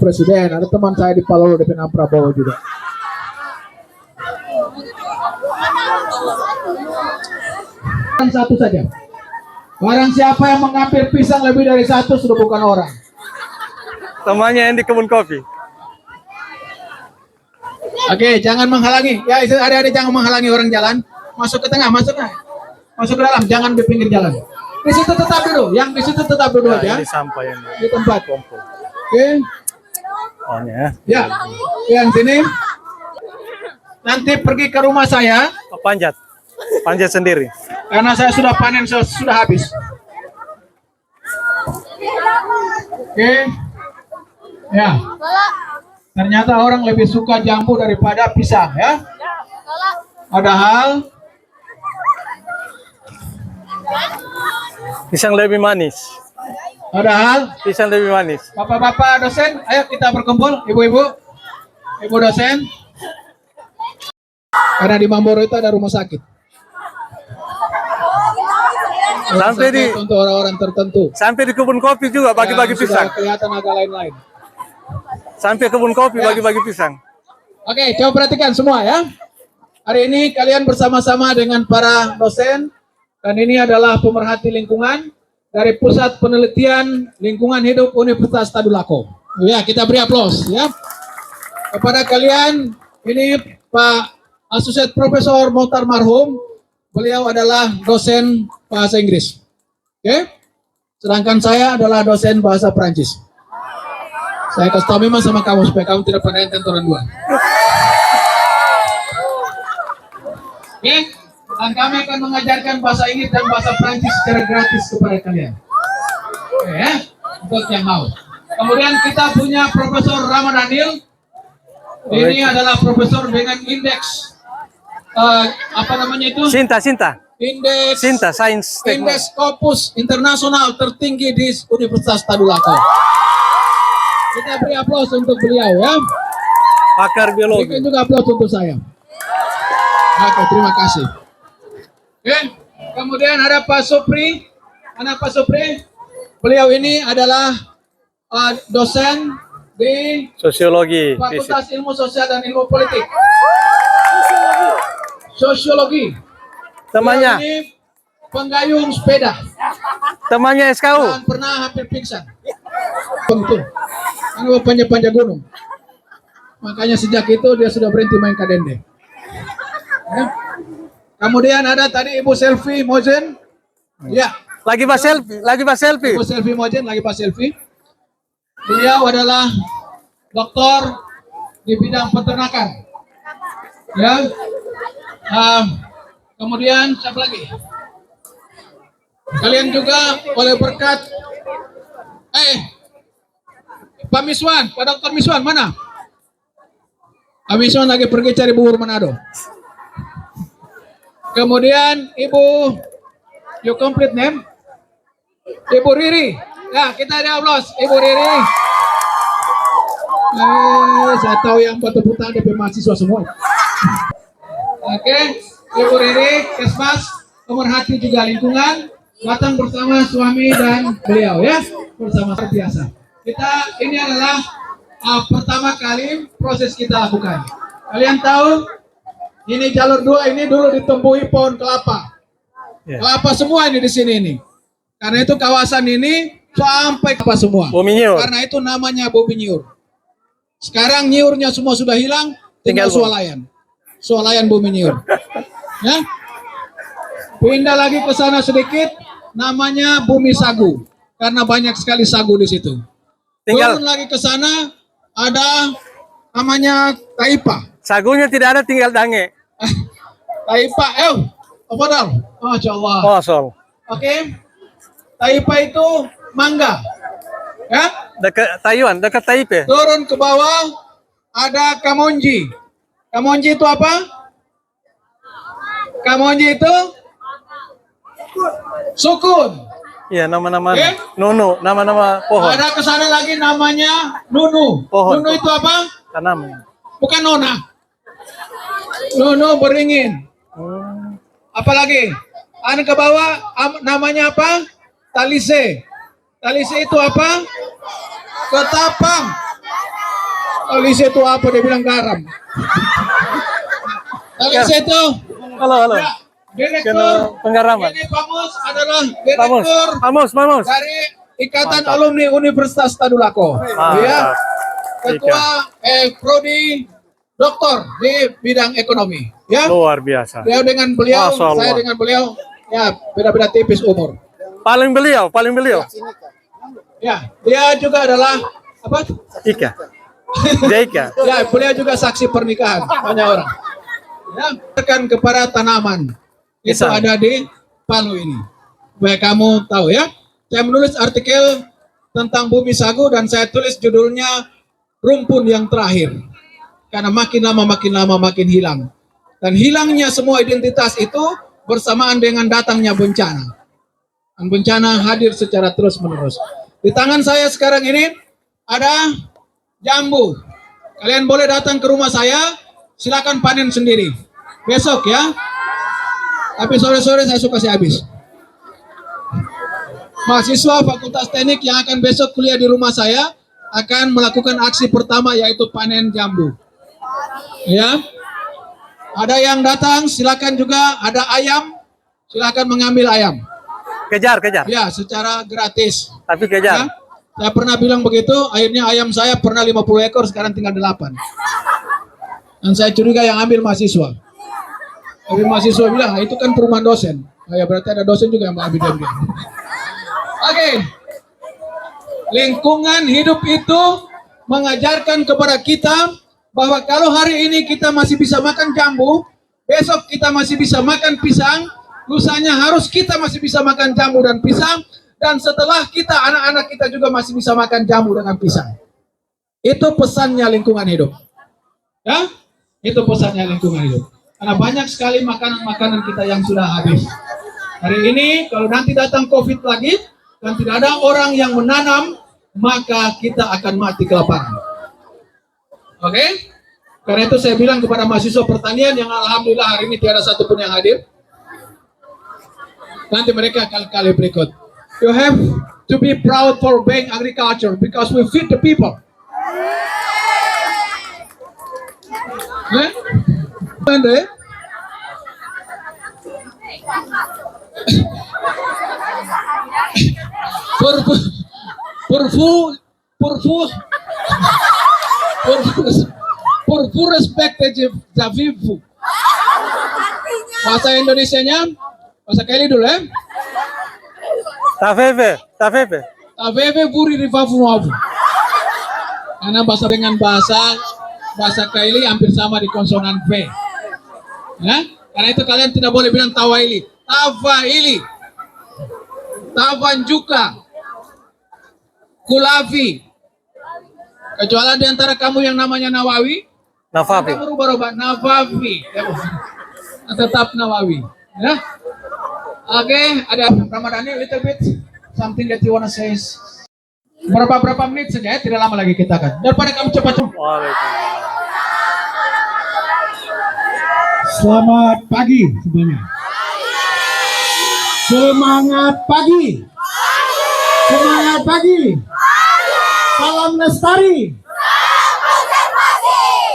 presiden. Ada teman saya di Palolo DP Prabowo juga. Satu saja. Barang siapa yang mengambil pisang lebih dari satu sudah bukan orang. Temannya yang di kebun kopi. Oke, jangan menghalangi. Ya, adik-adik jangan menghalangi orang jalan. Masuk ke tengah, masuk ke dalam. Jangan di pinggir jalan. Di situ tetap dulu. Yang di situ tetap dulu Nah, aja. ini sampah yang Di tempat. Oke. oh, ya. Ya. Yang sini. Nanti pergi ke rumah saya. Oh, panjat sendiri. Karena saya sudah panen, sudah habis. Oke. Ya. Ternyata orang lebih suka jambu daripada pisang ya. Padahal Pisang lebih manis. Pisang lebih manis. Bapak-bapak dosen, ayo kita berkumpul. Ibu dosen. Karena di Mamboro itu ada rumah sakit. Sampai di untuk orang-orang tertentu. Sampai di kebun kopi juga bagi-bagi pisang. Sudah kelihatan agak lain-lain. Sampai kebun kopi bagi-bagi pisang. Oke, coba perhatikan semua ya. Hari ini kalian bersama-sama dengan para dosen dan ini adalah pemerhati lingkungan dari Pusat Penelitian Lingkungan Hidup Universitas Tadulako. Ya, kita beri aplaus ya. Kepada kalian, ini Pak Associate Profesor Mohtar Marhum, beliau adalah dosen bahasa Inggris. Oke? Sedangkan saya adalah dosen bahasa Prancis. Saya kasih tahu memang sama kamu supaya kamu tidak pernah tentoran dua. Oke? Dan kami akan mengajarkan bahasa Inggris dan bahasa Prancis secara gratis kepada kalian. Oke ya? Untuk yang mau. Kemudian kita punya Profesor Ramadhanil. Ini adalah profesor dengan indeks apa namanya itu? Sinta. Indeks Sains Teknologi. Indeks Scopus internasional tertinggi di Universitas Tadulako. Kita beri aplaus untuk beliau ya. Pakar biologi. Berikan juga aplaus untuk saya. Oke, terima kasih. Oke, kemudian ada Pak Supri. Mana Pak Supri? Beliau ini adalah dosen di Sosiologi. Fakultas Ilmu Sosial dan Ilmu Politik. Sosiologi. Temannya. Beliau ini penggayung sepeda. Temannya SKU. Dan pernah hampir pingsan. Betul. Karena bapaknya panjang gunung. Makanya sejak itu dia sudah berhenti main kadende. Ya. Kemudian ada tadi Ibu Selfie Mojen. Ya. Lagi pas selfie. Ibu Selfie Mojen lagi pas selfie. Beliau adalah doktor di bidang peternakan. Ya. Kemudian siapa lagi? Kalian juga oleh berkat Pak Miswan, Pak Dr. Miswan mana? Pak Miswan lagi pergi cari bubur Manado. Kemudian Ibu, your complete name? Ibu Riri. Ya, kita ada aplaus. Ibu Riri. Saya tahu yang tepuk tangan DP mahasiswa semua. Oke, Ibu Riri, Kesmas, pemerhati juga lingkungan, datang bersama suami dan beliau ya, bersama biasa. Ini adalah pertama kali proses kita lakukan. Kalian tahu, ini jalur 2 ini dulu ditempuhi pohon kelapa. Kelapa semua ini di sini ini. Karena itu kawasan ini sampai kelapa semua. Bumi Nyur. Karena itu namanya Bumi Nyur. Sekarang nyurnya semua sudah hilang, tinggal swalayan. Swalayan Bumi Nyur. Ya. Pindah lagi ke sana sedikit, namanya Bumi Sagu. Karena banyak sekali sagu di situ. Turun lagi ke sana, ada namanya Taipa. Sagunya tidak ada, tinggal dange. Taipa, apa dal? Masya Allah. Oke. Taipa itu mangga. Ya. Dekat Taiwan, dekat Taipei. Turun ke bawah, ada Kamonji. Kamonji itu apa? Kamonji itu sukun. Iya, nama-nama Nunu, nama-nama pohon. Ada ke sana lagi namanya Nunu. Pohon. Nunu itu apa? Tanam. Bukan nona. Nunu beringin. Apalagi? Ada ke bawah namanya apa? Talise. Talise itu apa? Ketapang. Talise itu apa? Dia bilang garam. Talise itu Halo. ya, direktur. Kena penggaraman. Ini Pamus adalah Vamos. direktur dari Ikatan Alumni Universitas Tadulako. Ya, ketua prodi doktor di bidang ekonomi. Ya, Luar biasa. dengan beliau, Masya Allah. saya dengan beliau, ya beda-beda tipis umur. Paling beliau. Ya, dia juga adalah apa? Ika. Ika. Ya, beliau juga saksi pernikahan banyak orang. Ya, tekan kepada tanaman itu Pisang. ada di Palu ini. Supaya kamu tahu ya. Saya menulis artikel tentang bumi sagu dan saya tulis judulnya Rumpun yang Terakhir. Karena makin lama makin hilang. Dan hilangnya semua identitas itu bersamaan dengan datangnya bencana. Dan bencana hadir secara terus-menerus. Di tangan saya sekarang ini ada jambu. Kalian boleh datang ke rumah saya, silakan panen sendiri. Besok ya. Tapi sore-sore saya suka kasih habis. Mahasiswa Fakultas Teknik yang akan besok kuliah di rumah saya akan melakukan aksi pertama yaitu panen jambu. Ya. Ada yang datang, silakan juga ada ayam, silakan mengambil ayam. Kejar. Ya, secara gratis. Tapi Ya. kejar. Saya pernah bilang begitu, akhirnya ayam saya pernah 50 ekor, sekarang tinggal 8. Dan saya curiga yang ambil mahasiswa. Tapi mahasiswa bilang, itu kan perumahan dosen. Ya berarti ada dosen juga yang mengambil dia. Oke. Lingkungan hidup itu mengajarkan kepada kita bahwa kalau hari ini kita masih bisa makan jambu, besok kita masih bisa makan pisang, lusanya harus kita masih bisa makan jambu dan pisang, dan setelah kita, anak-anak kita juga masih bisa makan jambu dengan pisang. Itu pesannya lingkungan hidup. Ya? Itu pesannya lingkungan hidup. Karena banyak sekali makanan-makanan kita yang sudah habis. Hari ini, kalau nanti datang COVID lagi, dan tidak ada orang yang menanam, maka kita akan mati kelaparan. Oke? Karena itu saya bilang kepada mahasiswa pertanian yang alhamdulillah hari ini tiada satupun yang hadir. Nanti mereka kali-kali berikut. You have to be proud for being agriculture because we feed the people. Andre? Pour respecte Javivu. Bahasa Indonesianya, bahasa Kali dulu ya. Tafefe. Aveve buri rivavu. Karena bahasa Kaili hampir sama di konsonan V. Ya? Karena itu kalian tidak boleh bilang tawaili, tawaili, tavanjuka, kulavi. Kecuali di antara kamu yang namanya Nawawi, Nafafi. kamu rubah-rubah Nawawi, tetap Nawawi. Ya? Oke, ada Ramadhani little bit something that you wanna say. Berapa menit saja ya, tidak lama lagi kita akan. Daripada kamu cepat-cepat. Selamat pagi semuanya. Semangat pagi. Semangat pagi. Salam lestari.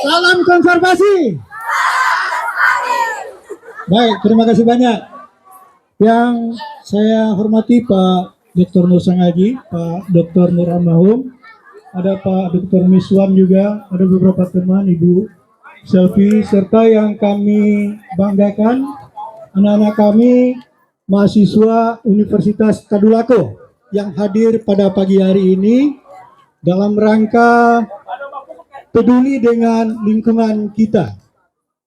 Salam konservasi. Baik, terima kasih banyak. Yang saya hormati Pak Dr. Nur Sangaji, Pak Dr. Nur Amahum, ada Pak Dr. Miswan juga, ada beberapa teman, Ibu Selfie, serta yang kami banggakan, anak-anak kami, mahasiswa Universitas Tadulako yang hadir pada pagi hari ini dalam rangka peduli dengan lingkungan kita.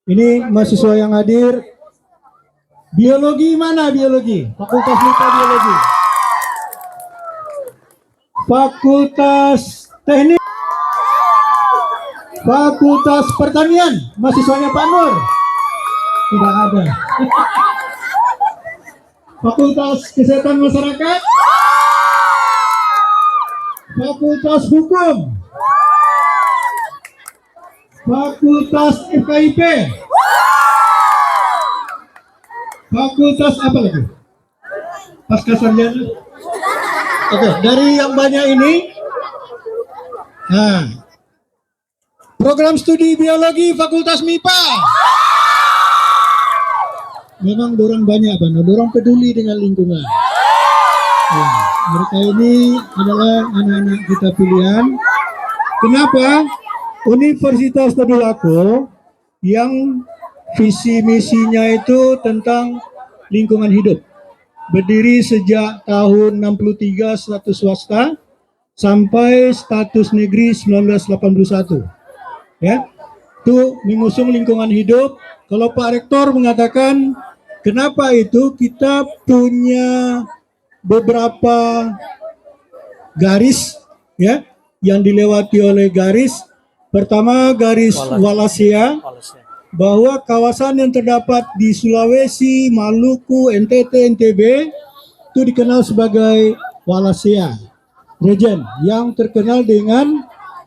Ini mahasiswa yang hadir, biologi mana biologi? Fakultas MIPA Biologi. Fakultas Teknik. Fakultas Pertanian, mahasiswanya Pak Nur. Tidak ada. Fakultas Kesehatan Masyarakat. Fakultas Hukum. Fakultas FKIP. Fakultas apa lagi? Pasca sarjana. Oke, dari yang banyak ini, nah, Program studi biologi Fakultas MIPA. Memang dorang banyak, dorang peduli dengan lingkungan. Ya, mereka ini adalah anak-anak kita pilihan. Kenapa? Universitas Tadulako yang visi misinya itu tentang lingkungan hidup. Berdiri sejak tahun 63 status swasta sampai status negeri 1981. Ya, itu mengusung lingkungan hidup. Kalau Pak Rektor mengatakan kenapa itu, kita punya beberapa garis ya yang dilewati oleh garis. Pertama garis Wallacea, bahwa kawasan yang terdapat di Sulawesi, Maluku, NTT, NTB itu dikenal sebagai Wallacea region yang terkenal dengan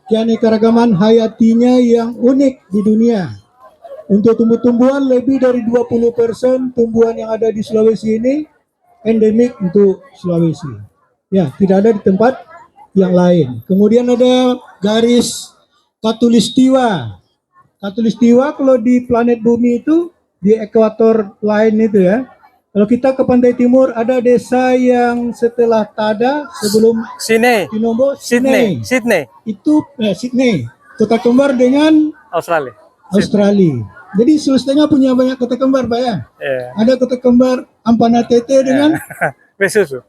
keanekaragaman hayatinya yang unik di dunia. Untuk tumbuh-tumbuhan, lebih dari 20% tumbuhan yang ada di Sulawesi ini endemik untuk Sulawesi. Ya, tidak ada di tempat yang lain. Kemudian ada garis Katulistiwa. Katulistiwa kalau di planet bumi itu di ekuator lain itu ya. Kalau kita ke pantai timur ada desa yang setelah Tada sebelum Tinombo, Sydney. Itu Sydney, kota kembar dengan Australia. Jadi Sulawesi Tengah punya banyak kota kembar, Pak ya. Ada kota kembar Ampana Tete dengan Besusu.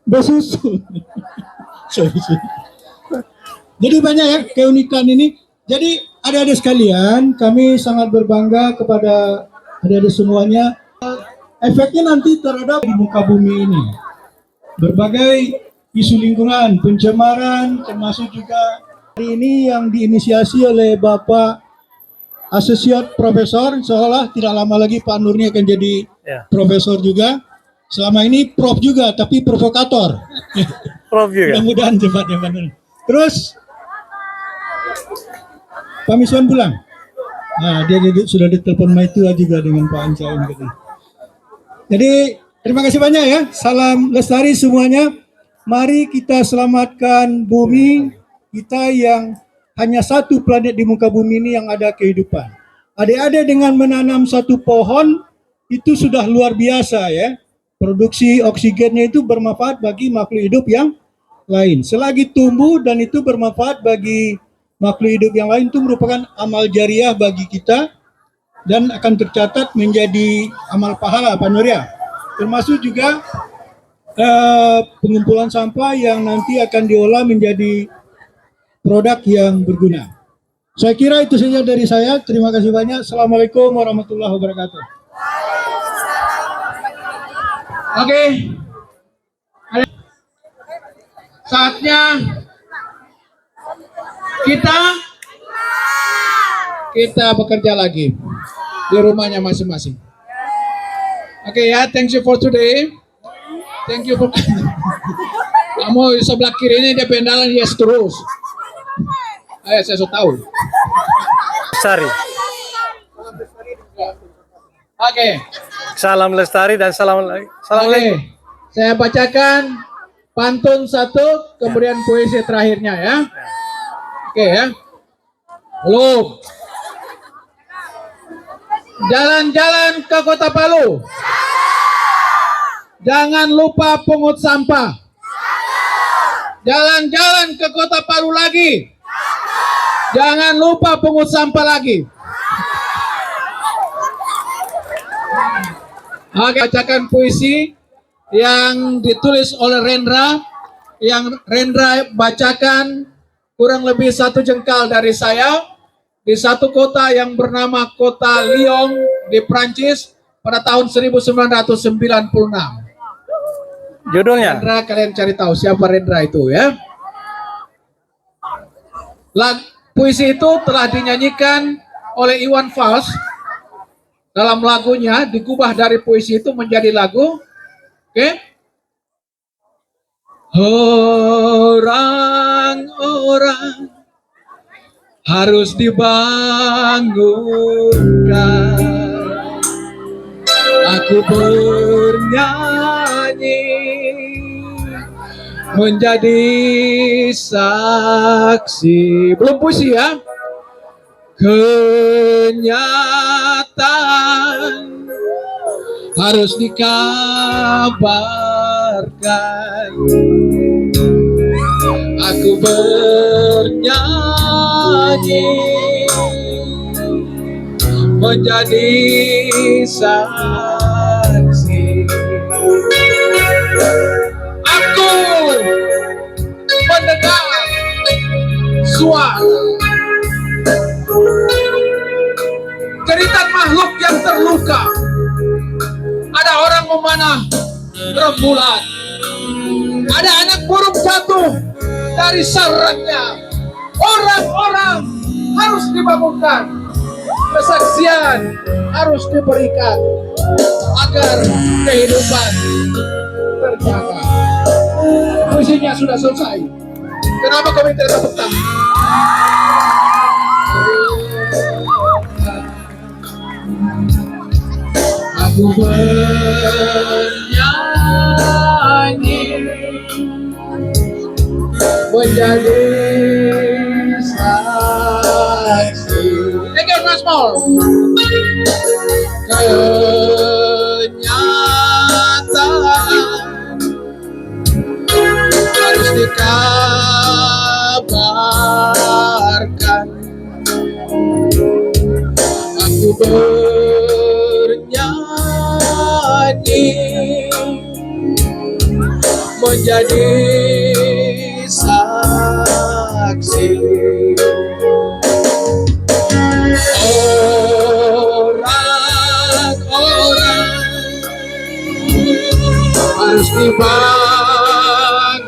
Jadi banyak ya keunikan ini. Jadi adik-adik sekalian, kami sangat berbangga kepada adik-adik semuanya. Efeknya nanti terhadap di muka bumi ini. Berbagai isu lingkungan, pencemaran, termasuk juga hari ini yang diinisiasi oleh Bapak Associate Profesor, seolah tidak lama lagi Pak Nurni akan jadi profesor juga. Selama ini prof juga, tapi provokator. Prof juga. Mudah-mudahan cepatnya Pak Nurni. Terus Pak Miswan pulang. Nah, dia sudah ditelepon Maitua juga dengan Pak Anca ini. Jadi terima kasih banyak ya. Salam lestari semuanya. Mari kita selamatkan bumi kita yang hanya satu planet di muka bumi ini yang ada kehidupan. Adik-adik dengan menanam satu pohon itu sudah luar biasa ya. Produksi oksigennya itu bermanfaat bagi makhluk hidup yang lain. Selagi tumbuh dan itu bermanfaat bagi makhluk hidup yang lain, itu merupakan amal jariah bagi kita dan akan tercatat menjadi amal pahala, Pak Nur ya. Termasuk juga pengumpulan sampah yang nanti akan diolah menjadi produk yang berguna. Saya kira itu saja dari saya. Terima kasih banyak. Assalamualaikum warahmatullahi wabarakatuh. Oke. Saatnya kita bekerja lagi di rumahnya masing-masing. Oke ya, thank you for today. Thank you for kamu sebelah kiri ini dia pendalan yes terus. Ayo saya sudah tahu. Lestari. Oke. Salam lestari dan salam lagi. Oke. Saya bacakan pantun satu, kemudian puisi terakhirnya ya. Oke ya. Belum. Jalan-jalan ke Kota Palu. Jangan lupa pungut sampah. Jalan-jalan ke Kota Palu lagi. Jangan lupa pungut sampah lagi. Oke, bacakan puisi yang ditulis oleh Rendra. Yang Rendra bacakan kurang lebih 1 jengkal dari saya. Di satu kota yang bernama Kota Lyon di Prancis pada tahun 1996. Judulnya? Rendra, kalian cari tahu siapa Rendra itu ya. Puisi itu telah dinyanyikan oleh Iwan Fals dalam lagunya, digubah dari puisi itu menjadi lagu. Oke. Orang-orang harus dibangunkan. Aku bernyanyi menjadi saksi. Belum puisi ya. kenyataan harus dikabarkan. Aku bernyanyi menjadi saksi. Aku mendengar suara cerita makhluk yang terluka. Ada orang memanah rembulan. Ada anak burung jatuh dari sarangnya. Orang-orang harus dibangunkan. Kesaksian harus diberikan agar kehidupan terjaga. Puisinya sudah selesai. Kenapa kami tidak tepuk tangan? Aku bernyanyi menjadi saksi. Again, once more. Kenyataan harus dikabarkan. Aku bernyanyi menjadi saksi. Orang-orang harus dibangunkan.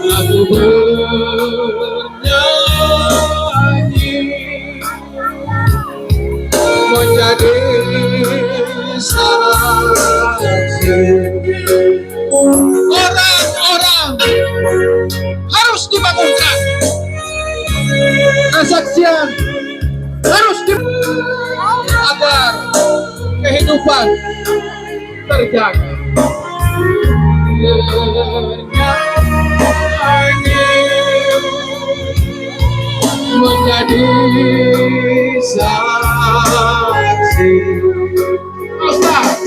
Aku bernyanyi menjadi saksi. Orang-orang harus dibangunkan. Kesaksian harus agar kehidupan terjaga. Bernyanyi menjadi saksi. Ustaz.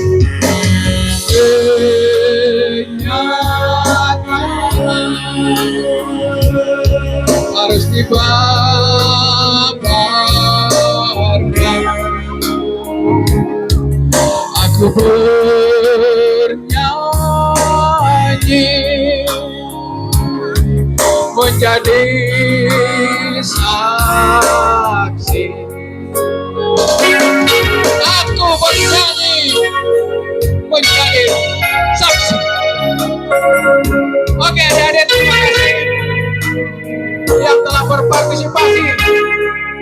Kenyataan harus dibabarkan. Aku bernyanyi menjadi saksi. Aku bernyanyi menjadi saksi. Oke, adik-adik, terima kasih yang telah berpartisipasi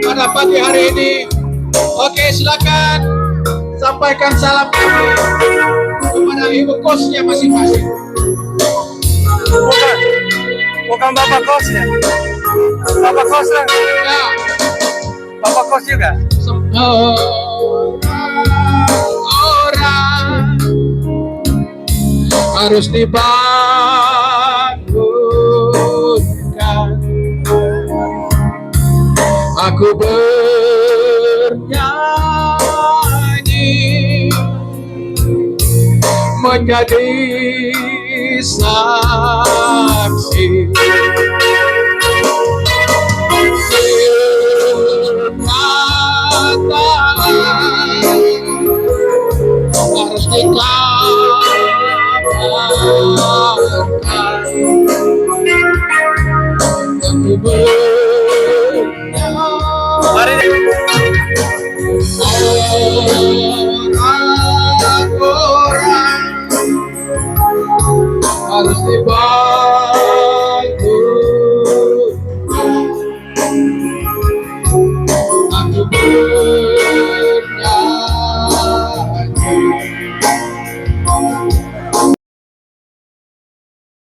pada pagi hari ini. Oke, silakan sampaikan salam kami kepada ibu kosnya masing-masing. Bukan bapak kosnya. Bapak kos lah. Ya, Bapak kos juga. Orang harus dibangunkan. Aku bernyanyi menjadi saksi. Harus dikabarkan. Aku Mari. orang harus dibangunkan.